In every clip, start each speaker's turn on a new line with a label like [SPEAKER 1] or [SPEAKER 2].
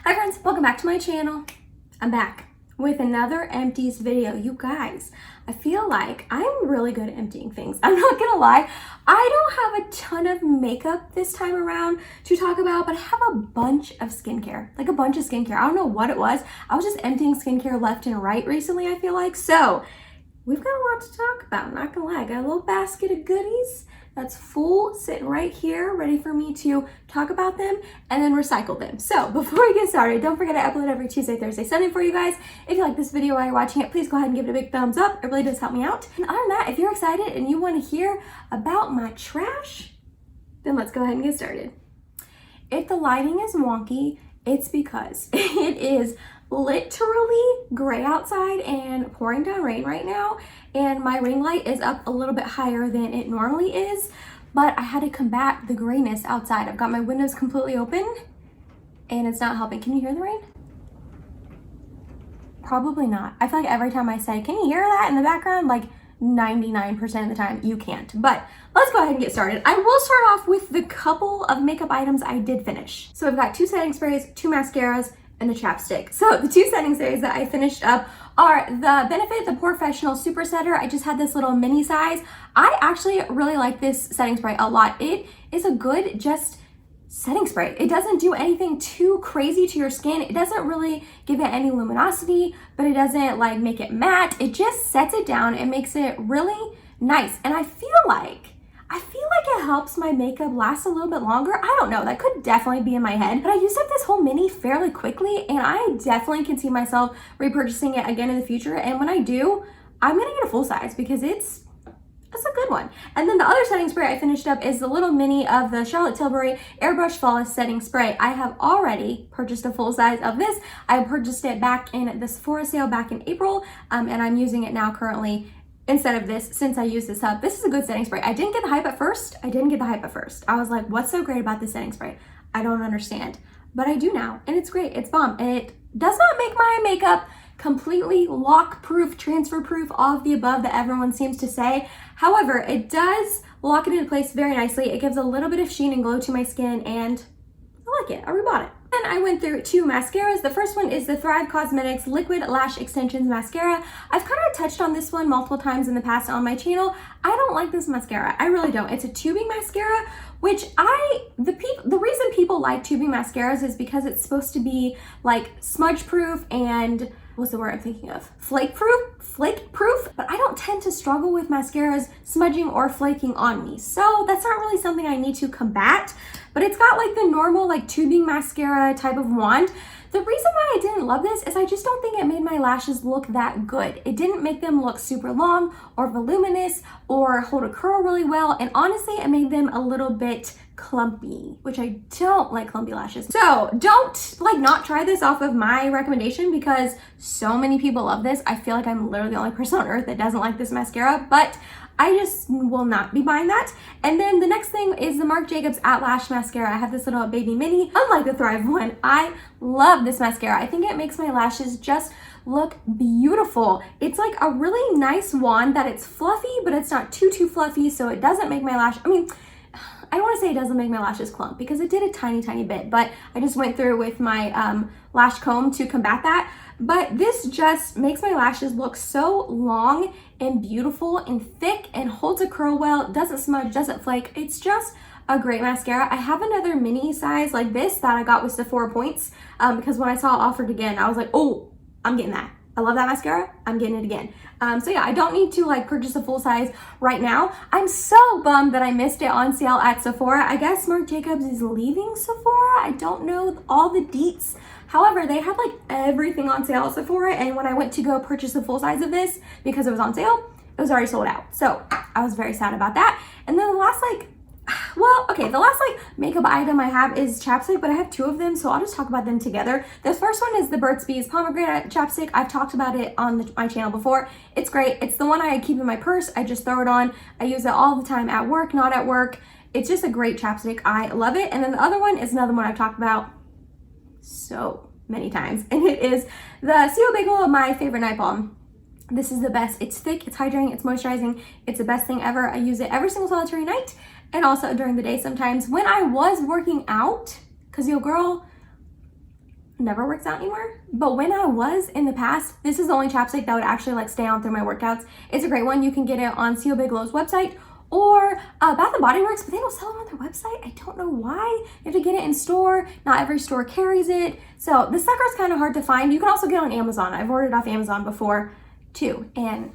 [SPEAKER 1] Hi friends, welcome back to my channel. I'm back with another empties video. You guys, I feel like I'm really good at emptying things. I'm not gonna lie. I don't have a ton of makeup this time around to talk about, but I have a bunch of skincare, like a bunch of skincare. I don't know what it was. I was just emptying skincare left and right recently, I feel like. So we've got a lot to talk about, not gonna lie. I got a little basket of goodies that's full, sitting right here, ready for me to talk about them and then recycle them. So before we get started, don't forget I upload every Tuesday, Thursday, Sunday for you guys. If you like this video while you're watching it, please go ahead and give it a big thumbs up. It really does help me out. And other than that, if you're excited and you want to hear about my trash, then let's go ahead and get started. If the lighting is wonky, it's because it is literally gray outside and pouring down rain right now, and my ring light is up a little bit higher than it normally is, but I had to combat the grayness outside. I've got my windows completely open and it's not helping. Can you hear the rain? Probably not. I feel like every time I say, can you hear that in the background? Like 99% of the time you can't. But let's go ahead and get started. I will start off with the couple of makeup items I did finish. So I've got 2 setting sprays, 2 mascaras, and the chapstick. So the 2 setting sprays that I finished up are the Benefit the Professional Super Setter. I just had this little mini size. I actually really like this setting spray a lot. It is a good just setting spray. It doesn't do anything too crazy to your skin. It doesn't really give it any luminosity, but it doesn't like make it matte. It just sets it down and makes it really nice. And I feel like it helps my makeup last a little bit longer. I don't know, that could definitely be in my head, but I used up this whole mini fairly quickly and I definitely can see myself repurchasing it again in the future. And when I do, I'm gonna get a full size because it's a good one. And then the other setting spray I finished up is the little mini of the Charlotte Tilbury Airbrush Flawless Setting Spray. I have already purchased a full size of this. I purchased it back in the Sephora sale back in April, and I'm using it now currently instead of this since I used this up. This is a good setting spray. I didn't get the hype at first. I was like, what's so great about this setting spray? I don't understand. But I do now, and it's great. It's bomb. And it does not make my makeup completely lock-proof, transfer-proof, all of the above that everyone seems to say. However, it does lock it into place very nicely. It gives a little bit of sheen and glow to my skin, and I like it. I rebought it. Then I went through 2 mascaras. The first one is the Thrive Cosmetics Liquid Lash Extensions Mascara. I've kind of touched on this one multiple times in the past on my channel. I don't like this mascara. I really don't. It's a tubing mascara, which the reason people like tubing mascaras is because it's supposed to be like smudge proof and what's the word I'm thinking of? Flake proof, but I don't tend to struggle with mascaras smudging or flaking on me. So that's not really something I need to combat, but it's got like the normal like tubing mascara type of wand. The reason why I didn't love this is I just don't think it made my lashes look that good. It didn't make them look super long or voluminous or hold a curl really well. And honestly, it made them a little bit clumpy, which I don't like clumpy lashes. So don't like not try this off of my recommendation because so many people love this. I feel like I'm literally the only person on earth that doesn't like this mascara, but I just will not be buying that. And then the next thing is the Marc Jacobs At Lash Mascara. I have this little baby mini. Unlike the Thrive one, I love this mascara. I think it makes my lashes just look beautiful. It's like a really nice wand that it's fluffy, but it's not too fluffy, so it doesn't make my lash, I don't want to say it doesn't make my lashes clump because it did a tiny bit, but I just went through with my lash comb to combat that. But this just makes my lashes look so long and beautiful and thick and holds a curl well, doesn't smudge, doesn't flake. It's just a great mascara. I have another mini size like this that I got with Sephora points because when I saw it offered again, I was like, oh, I'm getting that. I love that mascara. I'm getting it again. So yeah, I don't need to like purchase a full size right now. I'm so bummed that I missed it on sale at Sephora. I guess Marc Jacobs is leaving Sephora. I don't know all the deets. However, they had like everything on sale at Sephora, and when I went to go purchase a full size of this because it was on sale, it was already sold out. So I was very sad about that. And then the last makeup item I have is chapstick, but I have 2 of them, so I'll just talk about them together. The first one is the Burt's Bees Pomegranate Chapstick. I've talked about it on my channel before. It's great. It's the one I keep in my purse. I just throw it on. I use it all the time at work, not at work. It's just a great chapstick. I love it. And then the other one is another one I've talked about so many times, and it is the CO Bagel, my favorite night balm. This is the best. It's thick, it's hydrating, it's moisturizing. It's the best thing ever. I use it every single solitary night and also during the day sometimes when I was working out, because your girl, never works out anymore. But when I was in the past, this is the only chapstick that would actually like stay on through my workouts. It's a great one. You can get it on CO Big Low's website or Bath and Body Works, but they don't sell it on their website. I don't know why. You have to get it in store. Not every store carries it. So this sucker's kind of hard to find. You can also get it on Amazon. I've ordered off Amazon before too, and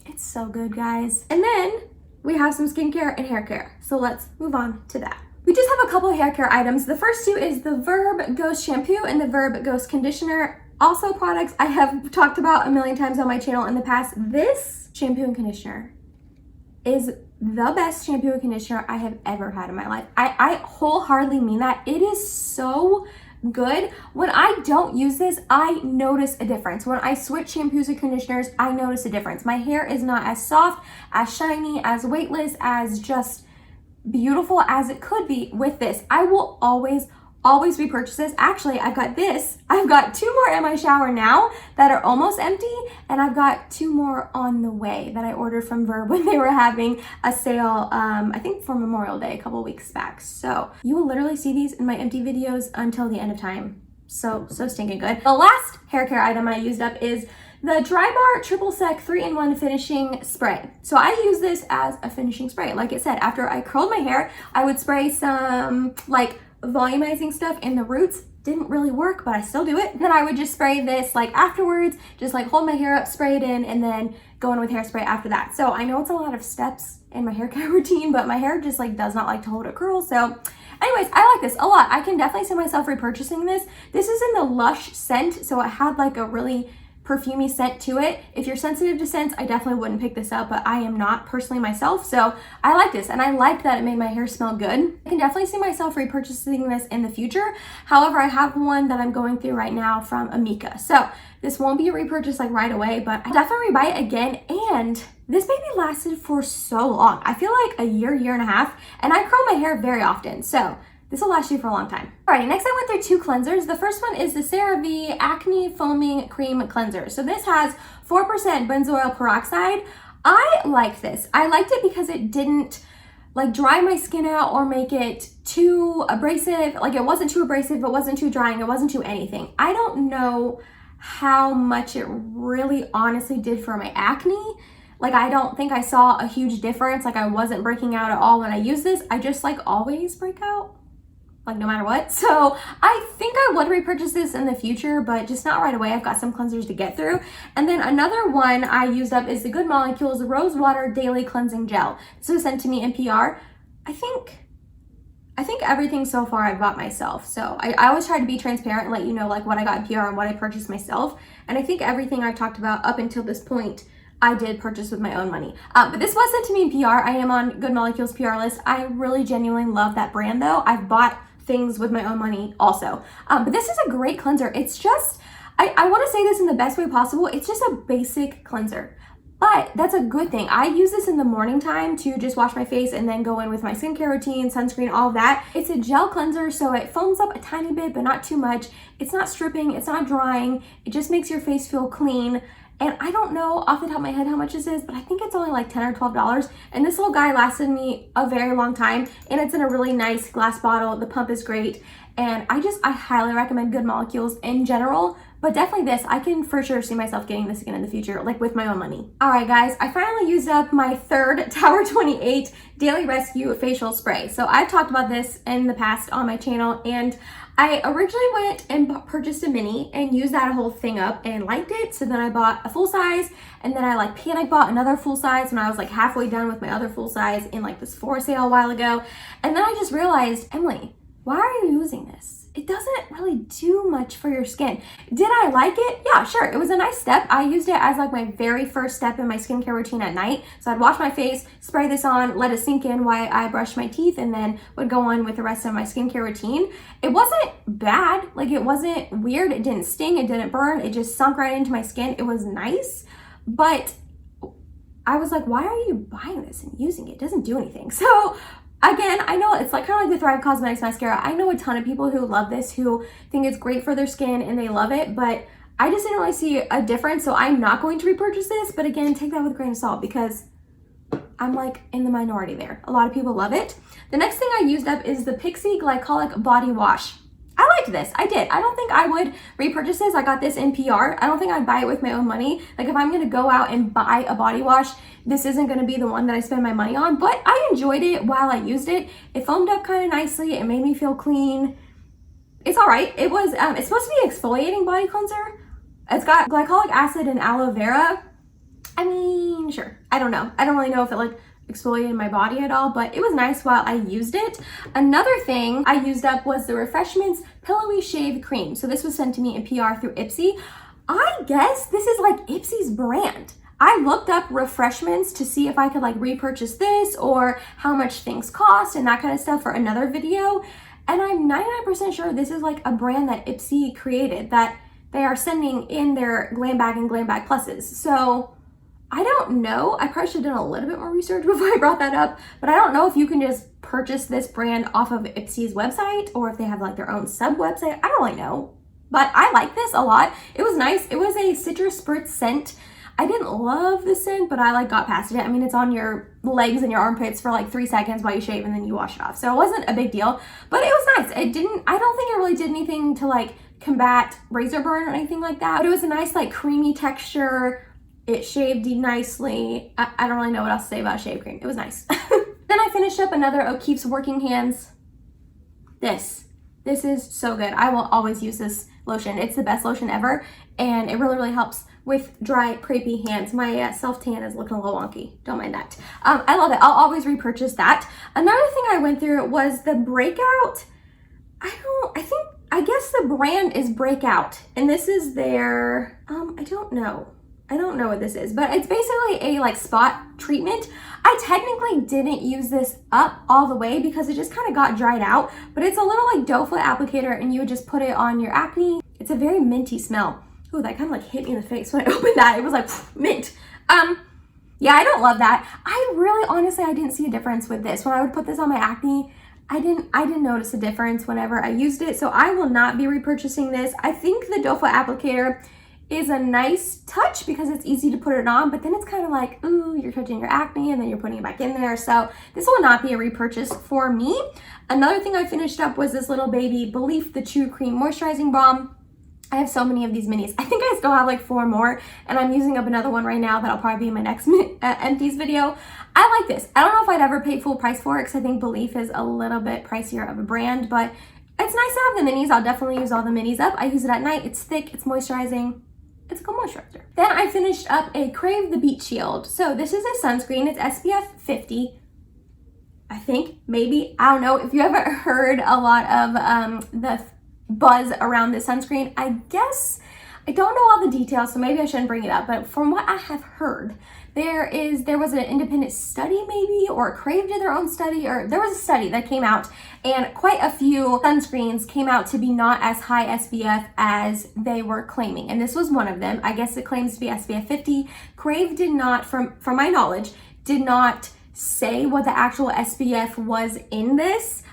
[SPEAKER 1] it's so good, guys. And then we have some skincare and hair care. So let's move on to that. We just have a couple of hair care items. The first two is the Verb Ghost Shampoo and the Verb Ghost Conditioner. Also products I have talked about a million times on my channel in the past. This shampoo and conditioner is the best shampoo and conditioner I have ever had in my life. I wholeheartedly mean that. It is so good. When I don't use this, I notice a difference. When I switch shampoos and conditioners, I notice a difference. My hair is not as soft, as shiny, as weightless, as just beautiful as it could be with this. I will always repurchase this. Actually, I've got this. I've got 2 more in my shower now that are almost empty, and I've got 2 more on the way that I ordered from Verb when they were having a sale, I think for Memorial Day a couple weeks back. So you will literally see these in my empty videos until the end of time. So stinking good. The last hair care item I used up is the Dry Bar Triple Sec 3-in-1 Finishing Spray. So I use this as a finishing spray. Like I said, after I curled my hair, I would spray some like volumizing stuff in the roots. Didn't really work, but I still do it. Then I would just spray this like afterwards, just like hold my hair up, spray it in, and then go in with hairspray after that. So I know it's a lot of steps in my hair care routine, but my hair just like does not like to hold a curl. So anyways, I like this a lot. I can definitely see myself repurchasing this. This is in the Lush scent, so it had like a really perfumey scent to it. If you're sensitive to scents, I definitely wouldn't pick this up, but I am not personally myself, so I like this, and I like that it made my hair smell good. I can definitely see myself repurchasing this in the future. However, I have one that I'm going through right now from Amika, so this won't be a repurchase like right away, but I'll definitely buy it again. And this baby lasted for so long. I feel like a year and a half, and I curl my hair very often, so this will last you for a long time. Alrighty, next I went through 2 cleansers. The first one is the CeraVe Acne Foaming Cream Cleanser. So this has 4% benzoyl peroxide. I like this. I liked it because it didn't like dry my skin out or make it too abrasive. Like it wasn't too abrasive, it wasn't too drying, it wasn't too anything. I don't know how much it really honestly did for my acne. Like I don't think I saw a huge difference. Like I wasn't breaking out at all when I used this. I just like always break out, like no matter what. So I think I would repurchase this in the future, but just not right away. I've got some cleansers to get through. And then another one I used up is the Good Molecules Rose Water Daily Cleansing Gel. This was sent to me in PR. I think everything so far I've bought myself. So I always try to be transparent and let you know like what I got in PR and what I purchased myself. And I think everything I've talked about up until this point, I did purchase with my own money. But this was sent to me in PR. I am on Good Molecules PR list. I really genuinely love that brand though. I've bought things with my own money also. But this is a great cleanser. It's just, I want to say this in the best way possible. It's just a basic cleanser, but that's a good thing. I use this in the morning time to just wash my face and then go in with my skincare routine, sunscreen, all that. It's a gel cleanser, so it foams up a tiny bit, but not too much. It's not stripping, it's not drying. It just makes your face feel clean. And I don't know off the top of my head how much this is, but I think it's only like $10 or $12. And this little guy lasted me a very long time. And it's in a really nice glass bottle. The pump is great. And I highly recommend Good Molecules in general. But definitely this, I can for sure see myself getting this again in the future, like with my own money. All right, guys, I finally used up my third Tower 28 Daily Rescue Facial Spray. So I've talked about this in the past on my channel, and I originally went and purchased a mini and used that whole thing up and liked it. So then I bought a full size, and then I like panic bought another full size when I was like halfway done with my other full size in like this 4 sale a while ago. And then I just realized, Emily, why are you using this? It doesn't really do much for your skin. Did I like it? Yeah, sure. It was a nice step. I used it as like my very first step in my skincare routine at night. So I'd wash my face, spray this on, let it sink in while I brushed my teeth, and then would go on with the rest of my skincare routine. It wasn't bad. Like it wasn't weird. It didn't sting. It didn't burn. It just sunk right into my skin. It was nice. But I was like, why are you buying this and using it? It doesn't do anything. So again, I know it's like kind of like the Thrive Cosmetics mascara. I know a ton of people who love this, who think it's great for their skin and they love it, but I just didn't really see a difference. So I'm not going to repurchase this, but again, take that with a grain of salt because I'm like in the minority there. A lot of people love it. The next thing I used up is the Pixi Glycolic Body Wash. I liked this. I did. I don't think I would repurchase this. I got this in PR. I don't think I'd buy it with my own money. Like if I'm going to go out and buy a body wash, this isn't going to be the one that I spend my money on, but I enjoyed it while I used it. It foamed up kind of nicely. It made me feel clean. It's all right. It was, it's supposed to be exfoliating body cleanser. It's got glycolic acid and aloe vera. I mean, sure. I don't know. I don't really know if it like exfoliated my body at all, but it was nice while I used it. Another thing I used up was the Refreshments Pillowy Shave Cream. So this was sent to me in PR through Ipsy. I guess this is like Ipsy's brand. I looked up Refreshments to see if I could like repurchase this or how much things cost and that kind of stuff for another video. And I'm 99% sure this is like a brand that Ipsy created that they are sending in their Glam Bag and Glam Bag Pluses. So I don't know. I probably should have done a little bit more research before I brought that up, but I don't know if you can just purchase this brand off of Ipsy's website or if they have like their own sub website. I don't really know, but I like this a lot. It was nice. It was a citrus spritz scent. I didn't love the scent, but I like got past it. I mean, it's on your legs and your armpits for like 3 seconds while you shave and then you wash it off. So it wasn't a big deal, but it was nice. I don't think it really did anything to like combat razor burn or anything like that, but it was a nice like creamy texture. It shaved nicely. I don't really know what else to say about shave cream. It was nice. Then I finished up another O'Keeffe's Working Hands. This is so good. I will always use this lotion. It's the best lotion ever, and it really, really helps with dry, crepey hands. My self-tan is looking a little wonky. Don't mind that. I love it. I'll always repurchase that. Another thing I went through was the Breakout. I guess the brand is Breakout, and this is their, I don't know what this is, but it's basically a like spot treatment. I technically didn't use this up all the way because it just kind of got dried out, but it's a little like doe foot applicator and you would just put it on your acne. It's a very minty smell. Ooh, that kind of like hit me in the face when I opened that. It was like mint. Yeah, I don't love that. I really, honestly, I didn't see a difference with this. When I would put this on my acne, I didn't notice a difference whenever I used it, so I will not be repurchasing this. I think the doe foot applicator is a nice touch because it's easy to put it on, but then it's kind of like, ooh, you're touching your acne and then you're putting it back in there. So this will not be a repurchase for me. Another thing I finished up was this little baby Belief the Chew Cream Moisturizing Balm. I have so many of these minis. I think I still have like 4 more, and I'm using up another one right now that'll probably be in my next Empties video. I like this. I don't know if I'd ever pay full price for it because I think Belief is a little bit pricier of a brand, but it's nice to have the minis. I'll definitely use all the minis up. I use it at night. It's thick, it's moisturizing. It's a good moisturizer. Then I finished up a Crave the Beach Shield. So this is a sunscreen. It's SPF 50. I think, maybe. I don't know. If you ever heard a lot of the buzz around this sunscreen, I guess, I don't know all the details, so maybe I shouldn't bring it up. But from what I have heard, there was an independent study maybe, or Crave did their own study, or there was a study that came out, and quite a few sunscreens came out to be not as high SPF as they were claiming. And this was one of them. I guess it claims to be SPF 50. Crave did not, from my knowledge, did not say what the actual SPF was in this.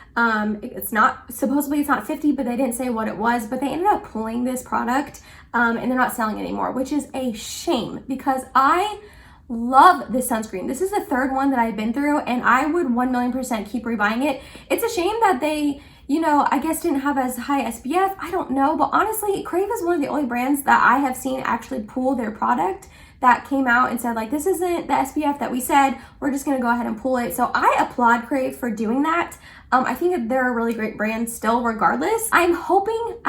[SPEAKER 1] Supposedly it's not 50, but they didn't say what it was, but they ended up pulling this product, and they're not selling it anymore, which is a shame because I love this sunscreen. This is the 3rd one that I've been through, and I would 1,000,000% keep rebuying it. It's a shame that they, I guess didn't have as high SPF. I don't know, but honestly, Crave is one of the only brands that I have seen actually pull their product that came out and said like, this isn't the SPF that we said, we're just gonna go ahead and pull it. So I applaud Crave for doing that. I think that they're a really great brand still regardless. I'm hoping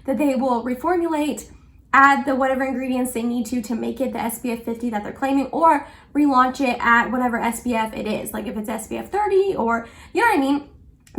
[SPEAKER 1] that they will reformulate, add the whatever ingredients they need to make it the SPF 50 that they're claiming, or relaunch it at whatever SPF it is. Like if it's SPF 30 or, you know what I mean?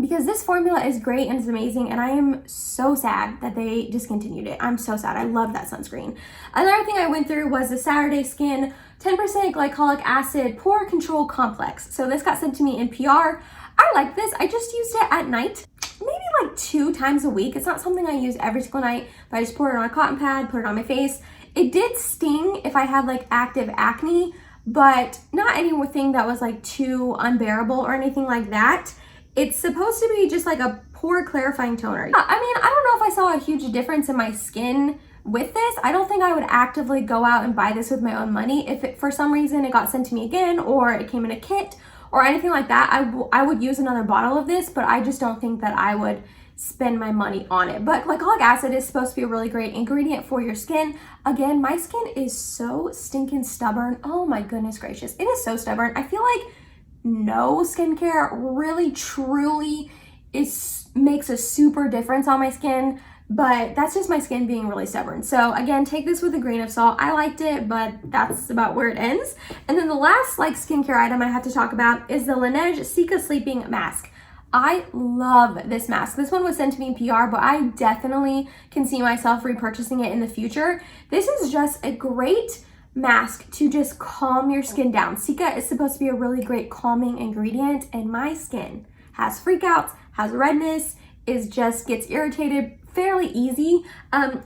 [SPEAKER 1] Because this formula is great and it's amazing, and I am so sad that they discontinued it. I'm so sad. I love that sunscreen. Another thing I went through was the Saturday Skin 10% Glycolic Acid Pore Control Complex. So this got sent to me in PR. I like this. I just used it at night, maybe like 2 times a week. It's not something I use every single night, but I just pour it on a cotton pad, put it on my face. It did sting if I had like active acne, but not anything that was like too unbearable or anything like that. It's supposed to be just like a pore clarifying toner. I mean, I don't know if I saw a huge difference in my skin with this. I don't think I would actively go out and buy this with my own money. If it, for some reason it got sent to me again, or it came in a kit or anything like that, I would use another bottle of this, but I just don't think that I would spend my money on it. But glycolic acid is supposed to be a really great ingredient for your skin. Again, my skin is so stinking stubborn. Oh my goodness gracious. It is so stubborn. I feel like no skincare really truly makes a super difference on my skin, but that's just my skin being really stubborn. So again, take this with a grain of salt. I liked it, but that's about where it ends. And then the last skincare item I have to talk about is the Laneige Cica Sleeping Mask. I love this mask. This one was sent to me in PR, but I definitely can see myself repurchasing it in the future. This is just a great mask to just calm your skin down. Cica is supposed to be a really great calming ingredient, and my skin has freakouts, has redness, gets irritated fairly easy.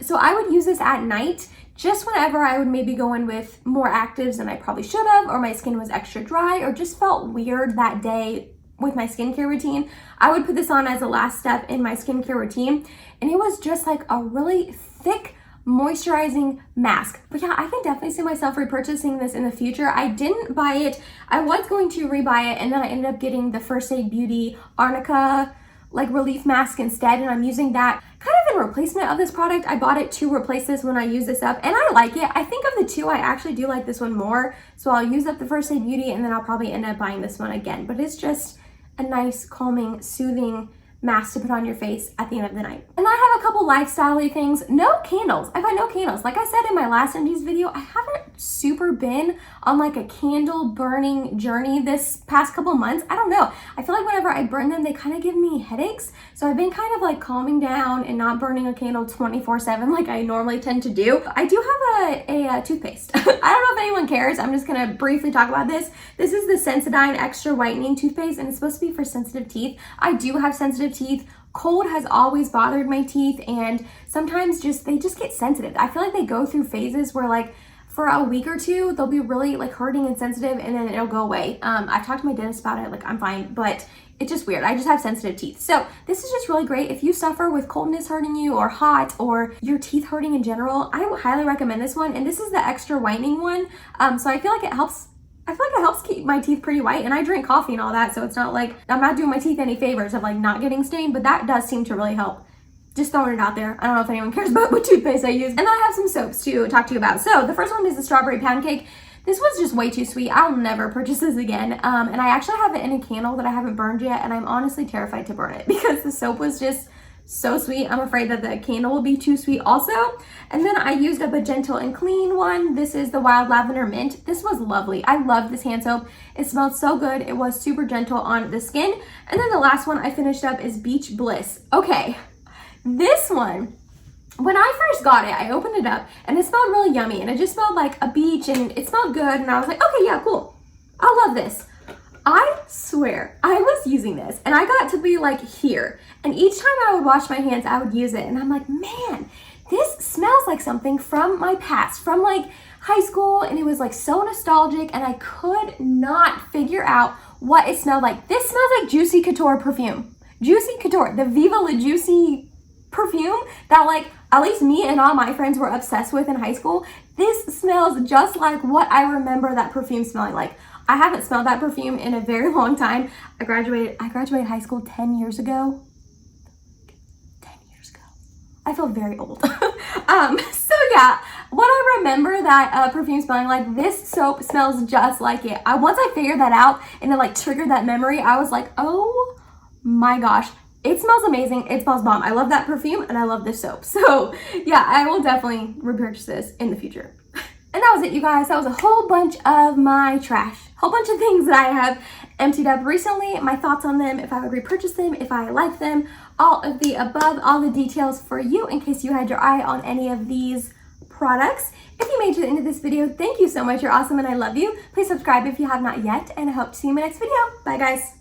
[SPEAKER 1] So I would use this at night just whenever I would maybe go in with more actives than I probably should have, or my skin was extra dry, or just felt weird that day with my skincare routine. I would put this on as a last step in my skincare routine, and it was just like a really thick moisturizing mask. But yeah, I can definitely see myself repurchasing this in the future. I didn't buy it. I was going to rebuy it, and then I ended up getting the First Aid Beauty Arnica relief mask instead, and I'm using that kind of in replacement of this product. I bought it to replace this when I use this up, and I like it. I think of the two, I actually do like this one more, so I'll use up the First Aid Beauty, and then I'll probably end up buying this one again. But it's just a nice, calming, soothing mask to put on your face at the end of the night. And I have a couple lifestyle-y things. No candles. I've got no candles. Like I said in my last Empties video, I haven't super been on a candle burning journey this past couple months. I don't know. I feel like whenever I burn them, they kind of give me headaches. So I've been kind of calming down and not burning a candle 24/7 like I normally tend to do. I do have a toothpaste. I don't know if anyone cares. I'm just gonna briefly talk about this. This is the Sensodyne Extra Whitening Toothpaste, and it's supposed to be for sensitive teeth. I do have sensitive teeth. Cold has always bothered my teeth, and sometimes they just get sensitive. I feel like they go through phases where for a week or two they'll be really hurting and sensitive, and then it'll go away. I've talked to my dentist about it, I'm fine, but it's just weird. I just have sensitive teeth. So this is just really great if you suffer with coldness hurting you, or hot, or your teeth hurting in general. I would highly recommend this one, and this is the extra whitening one. So I feel like it helps keep my teeth pretty white, and I drink coffee and all that, so it's not like I'm not doing my teeth any favors of not getting stained, but that does seem to really help. Just throwing it out there. I don't know if anyone cares about what toothpaste I use. And then I have some soaps to talk to you about. So the first one is the Strawberry Pound Cake. This was just way too sweet. I'll never purchase this again. And I actually have it in a candle that I haven't burned yet, and I'm honestly terrified to burn it because the soap was just so sweet. I'm afraid that the candle will be too sweet also. And then I used up a Gentle and Clean one. This is the Wild Lavender Mint. This was lovely. I love this hand soap. It smelled so good. It was super gentle on the skin. And then the last one I finished up is Beach Bliss. Okay, this one, when I first got it, I opened it up and it smelled really yummy, and it just smelled like a beach, and it smelled good, and I was like, okay, yeah, cool. I love this. I swear, I was using this, and I got to be here, and each time I would wash my hands, I would use it, and I'm like, man, this smells like something from my past, from high school, and it was so nostalgic, and I could not figure out what it smelled like. This smells like Juicy Couture perfume. Juicy Couture, the Viva La Juicy perfume that at least me and all my friends were obsessed with in high school. This smells just like what I remember that perfume smelling like. I haven't smelled that perfume in a very long time. I graduated high school 10 years ago. 10 years ago. I feel very old. So yeah, what I remember that perfume smelling like, this soap smells just like it. Once I figured that out and it triggered that memory, I was like, oh my gosh. It smells amazing. It smells bomb. I love that perfume, and I love this soap. So yeah, I will definitely repurchase this in the future. And that was it, you guys. That was a whole bunch of my trash. Whole bunch of things that I have emptied up recently. My thoughts on them, if I would repurchase them, if I like them, all of the above, all the details for you in case you had your eye on any of these products. If you made it to the end of this video, thank you so much. You're awesome, and I love you. Please subscribe if you have not yet, and I hope to see you in my next video. Bye, guys.